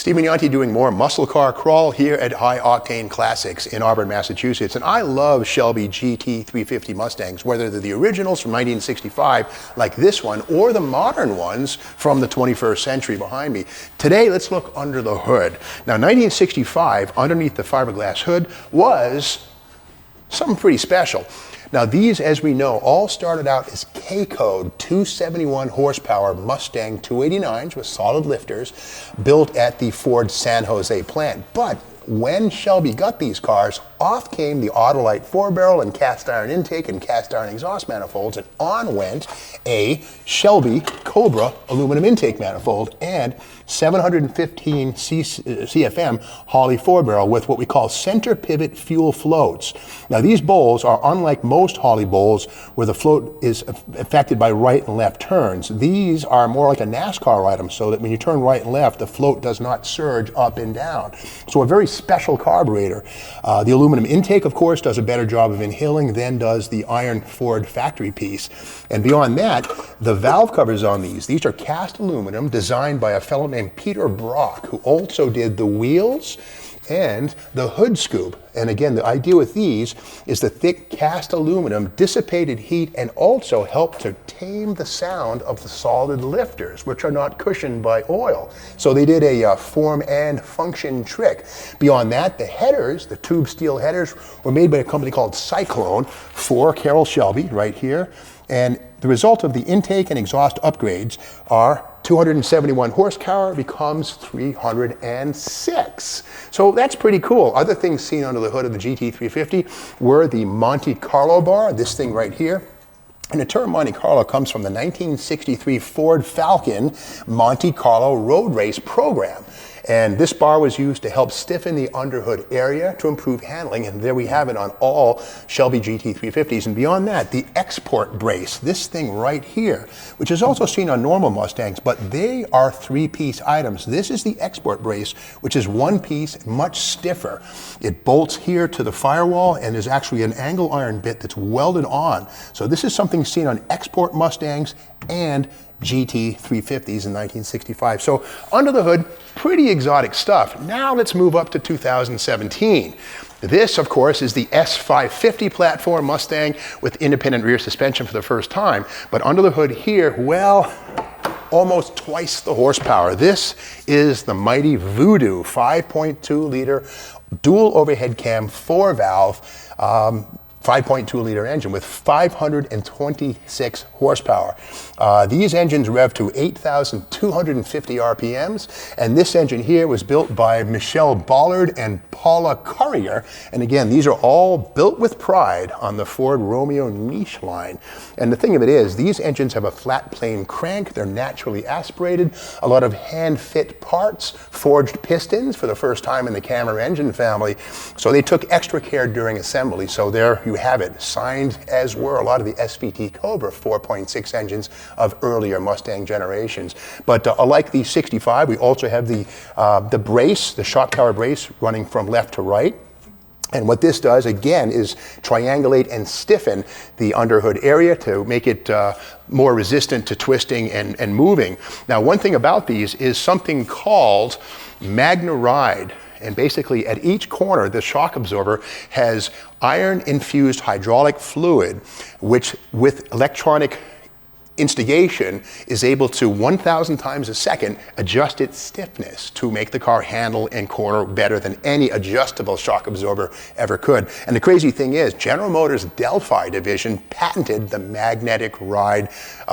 Steve Yanti doing more muscle car crawl here at High Octane Classics in Auburn, Massachusetts. And I love Shelby GT350 Mustangs, whether they're the originals from 1965, like this one, or the modern ones from the 21st century behind me. Today, let's look under the hood. Now, 1965, underneath the fiberglass hood, was something pretty special. Now these, as we know, all started out as K-code 271 horsepower Mustang 289s with solid lifters built at the Ford San Jose plant. But when Shelby got these cars, off came the Autolite 4-barrel and cast iron intake and cast iron exhaust manifolds, and on went a Shelby Cobra aluminum intake manifold and 715 CFM Holley 4-barrel with what we call center pivot fuel floats. Now these bowls are unlike most Holley bowls where the float is affected by right and left turns. These are more like a NASCAR item, so that when you turn right and left, the float does not surge up and down. So a very special carburetor. The aluminum intake, of course, does a better job of inhaling than does the iron Ford factory piece. And beyond that, the valve covers on these are cast aluminum designed by a fellow named Peter Brock, who also did the wheels and the hood scoop. And again, the idea with these is the thick cast aluminum dissipated heat and also helped to tame the sound of the solid lifters, which are not cushioned by oil. So they did a form and function trick. Beyond that, the headers, the tube steel headers, were made by a company called Cyclone for Carroll Shelby right here. And the result of the intake and exhaust upgrades are 271 horsepower becomes 306. So that's pretty cool. Other things seen under the hood of the GT350 were the Monte Carlo Bar, this thing right here. And the term Monte Carlo comes from the 1963 Ford Falcon Monte Carlo road race program. And this bar was used to help stiffen the underhood area to improve handling. And there we have it on all Shelby GT350s. And beyond that, the export brace, this thing right here, which is also seen on normal Mustangs, but they are three-piece items. This is the export brace, which is one piece, much stiffer. It bolts here to the firewall, and there's actually an angle iron bit that's welded on. So this is something seen on export Mustangs and GT350s in 1965. So under the hood, pretty exotic stuff. Now let's move up to 2017. This, of course, is the S550 platform Mustang with independent rear suspension for the first time. But under the hood here, well, almost twice the horsepower. This is the mighty Voodoo 5.2 liter dual overhead cam 4-valve 5.2 liter engine with 526 horsepower. These engines rev to 8,250 RPMs, and this engine here was built by BOLLARD and PAULA CURRIER. And again, these are all built with pride on the Ford Romeo niche line. And the thing of it is, these engines have a flat plane crank, they're naturally aspirated, a lot of hand-fit parts, forged pistons for the first time in the Cammer engine family. So they took extra care during assembly. So there you have it, signed as were a lot of the SVT Cobra 4.6 engines of earlier Mustang generations. But unlike the 65, we also have the brace, the shock tower brace running from left to right. And what this does, again, is triangulate and stiffen the underhood area to make it more resistant to twisting and moving. Now, one thing about these is something called Magna Ride. And basically at each corner, the shock absorber has iron-infused hydraulic fluid, which with electronic instigation is able to 1,000 times a second adjust its stiffness to make the car handle and corner better than any adjustable shock absorber ever could. And the crazy thing is, General Motors' Delphi division patented the magnetic ride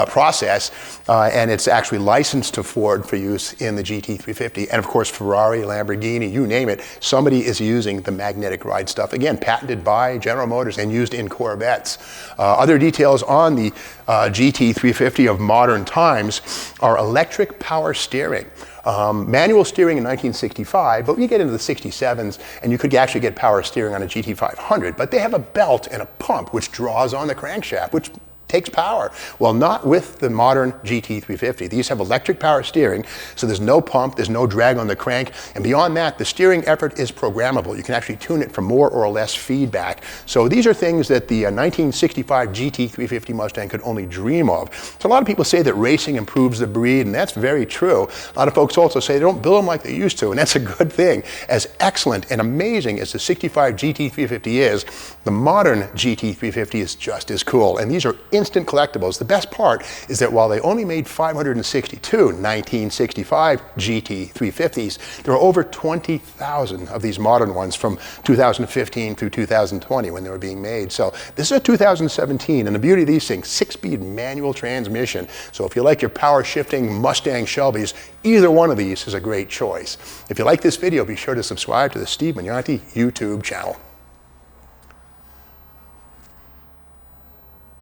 process, and it's actually licensed to Ford for use in the GT350. And of course, Ferrari, Lamborghini, you name it, somebody is using the magnetic ride stuff. Again, patented by General Motors and used in Corvettes. Other details on the GT350 of modern times are electric power steering. Manual steering in 1965, but you get into the 67s and you could actually get power steering on a GT500, but they have a belt and a pump which draws on the crankshaft, which takes power. Well, not with the modern GT350. These have electric power steering, so there's no pump, there's no drag on the crank, and beyond that, the steering effort is programmable. You can actually tune it for more or less feedback. So these are things that the 1965 GT350 Mustang could only dream of. So a lot of people say that racing improves the breed, and that's very true. A lot of folks also say they don't build them like they used to, and that's a good thing. As excellent and amazing as the 65 GT350 is, the modern GT350 is just as cool, and these are instant collectibles. The best part is that while they only made 562 1965 GT350s, there are over 20,000 of these modern ones from 2015 through 2020 when they were being made. So this is a 2017, and the beauty of these things, 6-speed manual transmission. So if you like your power shifting Mustang Shelbys, either one of these is a great choice. If you like this video, be sure to subscribe to the Steve Magnante YouTube channel.